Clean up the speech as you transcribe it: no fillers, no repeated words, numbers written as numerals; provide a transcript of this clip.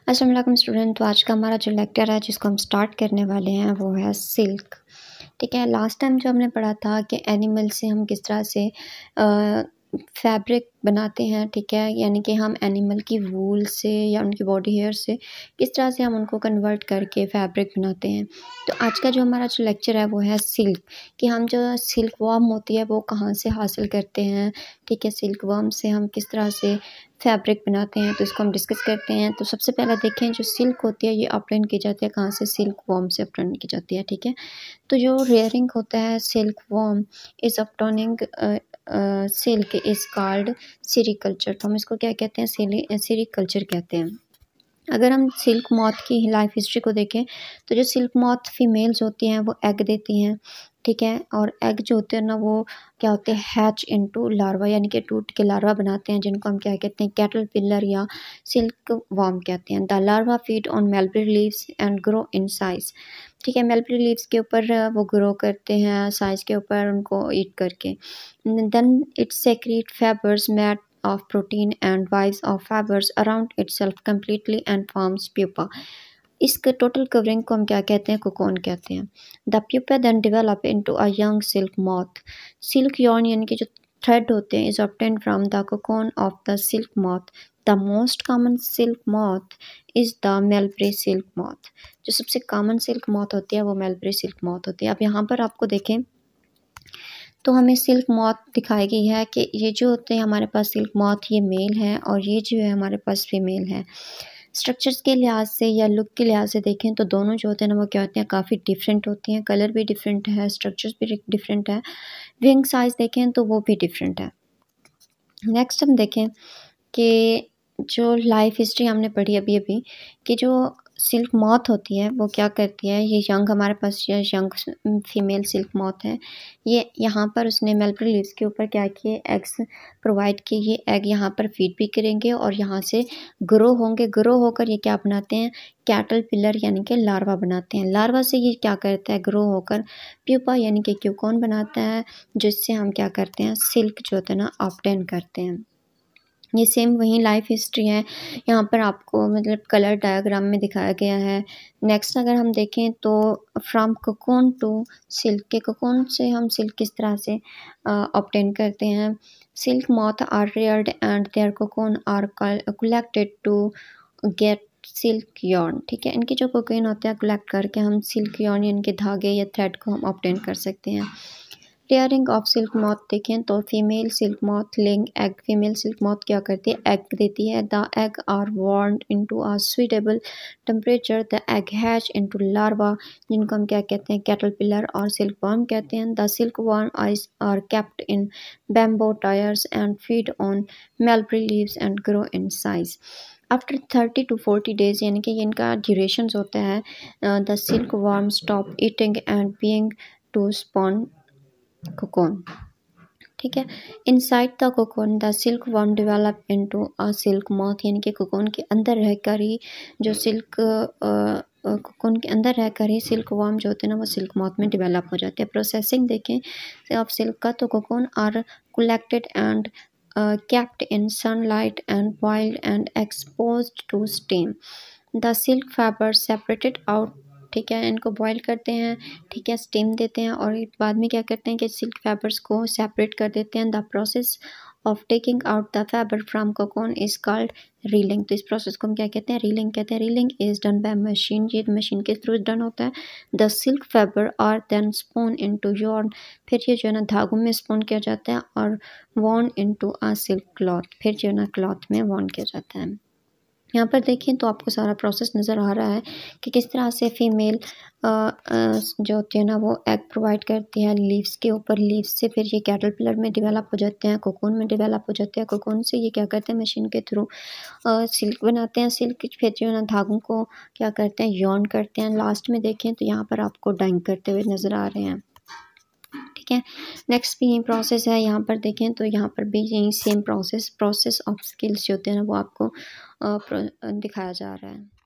अस्सलाम वालेकुम स्टूडेंट। तो आज का हमारा जो लेक्चर है जिसको हम स्टार्ट करने वाले हैं वो है सिल्क। ठीक है, लास्ट टाइम जो हमने पढ़ा था कि एनिमल से हम किस तरह से फैब्रिक बनाते हैं। ठीक है, यानी कि हम एनिमल की वूल से या उनकी बॉडी हेयर से किस तरह से हम उनको कन्वर्ट करके फैब्रिक बनाते हैं। तो आज का जो हमारा जो लेक्चर है वो है सिल्क, कि हम जो सिल्क वर्म होती है वो कहाँ से हासिल करते हैं। ठीक है, सिल्क वर्म से हम किस तरह से फैब्रिक बनाते हैं, तो इसको हम डिस्कस करते हैं। तो सबसे पहले देखें, जो सिल्क होती है ये ऑब्टेन की जाती है कहाँ से, सिल्क वर्म से ऑब्टेन की जाती है। ठीक है, तो जो रेयरिंग होता है silk worm is obtaining silk is called sericulture. तो हम इसको क्या कहते हैं, सेरीकल्चर कहते हैं। अगर हम सिल्क मॉथ की लाइफ हिस्ट्री को देखें तो जो सिल्क मॉथ फीमेल्स होती हैं वो एग देती हैं। ठीक है, और एग जो होते हैं ना वो क्या होते हैं, हैच इनटू लार्वा, यानी कि टूट के लार्वा बनाते हैं, जिनको हम क्या कहते हैं, कैटरपिलर या सिल्क वर्म कहते हैं। The larva feed on mulberry leaves and grow in size. ठीक है, मलबेरी लीव्स के ऊपर वो ग्रो करते हैं, साइज के ऊपर उनको ईट करके। Then it secrete fibres made of protein and wires of fibers around itself completely and forms pupa. इसके टोटल कवरिंग को हम क्या कहते हैं, कोकोन कहते हैं। The pupa then develop into a young silk moth. Silk yarn यानी कि जो थ्रेड होते हैं is obtained from the cocoon of the silk moth. The most common silk moth is the mulberry silk moth. जो सबसे common silk moth होती है वो मेलबरी सिल्क मॉथ होती है। अब यहाँ पर आपको देखें तो हमें सिल्क मॉथ दिखाई गई है कि ये जो होते हैं हमारे पास सिल्क मॉथ ये मेल है और ये जो है हमारे पास फीमेल है। स्ट्रक्चर्स के लिहाज से या लुक के लिहाज से देखें तो दोनों जो होते हैं ना वो क्या होते हैं, काफ़ी डिफरेंट होती हैं। कलर भी डिफरेंट है, स्ट्रक्चर्स भी डिफरेंट है, विंग साइज़ देखें तो वो भी डिफरेंट है। नेक्स्ट हम देखें कि जो लाइफ हिस्ट्री हमने पढ़ी अभी अभी कि जो सिल्क मॉथ होती है वो क्या करती है, ये यंग हमारे पास ये यंग फीमेल सिल्क मॉथ है। ये यहाँ पर उसने मलबेरी लीव्स के ऊपर क्या किए, एग्स प्रोवाइड किए। ये एग यहाँ पर फीड भी करेंगे और यहाँ से ग्रो होंगे। ग्रो होकर ये क्या बनाते हैं, कैटरपिलर यानी कि लार्वा बनाते हैं। लार्वा से ये क्या करता है, ग्रो होकर प्यूपा यानी कि क्यूकॉन बनाता है, जिससे हम क्या करते हैं, सिल्क जो होता है ना ऑब्टेन करते हैं। ये सेम वही लाइफ हिस्ट्री है, यहाँ पर आपको मतलब कलर डायग्राम में दिखाया गया है। नेक्स्ट अगर हम देखें तो फ्रॉम कोकोन टू सिल्क, के कोकोन से हम सिल्क किस तरह से ऑब्टेन करते हैं। Silk moth are reared and their cocoon are collected to get silk yarn. ठीक है, इनके जो कोकोन होते हैं कलेक्ट करके हम सिल्क यॉर्न यानी कि धागे या थ्रेड को हम ऑब्टेन कर सकते हैं। लेयरिंग ऑफ सिल्क मॉथ देखें तो female silk moth laying egg. Female silk moth क्या करती है, एग देती है। The egg are warmed into a suitable temperature. The egg hatch into larva, जिनको हम क्या कहते हैं, कैटरपिलर और सिल्क वर्म कहते हैं। The silk worm eyes are kept in bamboo trays and feed on mulberry leaves and grow in size. After 30 to 40 days, यानी कि इनका ड्यूरेशन होता है, the silk worm stop eating and being to spawn cocoon. ठीक है, inside the cocoon the silk worm develop into a silk moth, यानी कि cocoon के अंदर रहकर ही जो सिल्क कोकोन के अंदर रहकर ही सिल्क वर्म जो होते हैं ना वो सिल्क मॉथ में डेवलप हो जाते हैं। प्रोसेसिंग देखें ऑफ सिल्क का तो cocoon are collected and kept in sunlight and boiled and exposed to steam. The silk fiber separated out। ठीक है, इनको बॉईल करते हैं, ठीक है, स्टीम देते हैं और बाद में क्या करते हैं कि सिल्क फाइबर्स को सेपरेट कर देते हैं। The process of taking out the fibre from cocoon is called reeling. तो इस प्रोसेस को हम क्या कहते हैं, रीलिंग कहते हैं। Reeling is done by machine, ये मशीन के थ्रू डन होता है। The silk fibre are then spun into yarn, फिर ये जो है ना धागों में स्पून किया जाता है और woven into a silk cloth, फिर जो है ना क्लॉथ में वॉन किया जाता है। यहाँ पर देखें तो आपको सारा प्रोसेस नज़र आ रहा है कि किस तरह से फीमेल जो होती है ना वो एग प्रोवाइड करती है लीव्स के ऊपर। लीव्स से फिर ये कैटरपिलर में डेवलप हो जाते हैं, कोकोन में डेवलप हो जाते हैं। कोकोन से ये क्या करते हैं, मशीन के थ्रू सिल्क बनाते हैं। सिल्क फिर जो है ना धागों को क्या करते हैं, यॉर्न करते हैं। लास्ट में देखें तो यहाँ पर आपको डाइंग करते हुए नज़र आ रहे हैं। ठीक है, नेक्स्ट भी यही प्रोसेस है। यहाँ पर देखें तो यहाँ पर भी यही सेम प्रोसेस ऑफ स्किल्स जो होते हैं ना वो आपको दिखाया जा रहा है।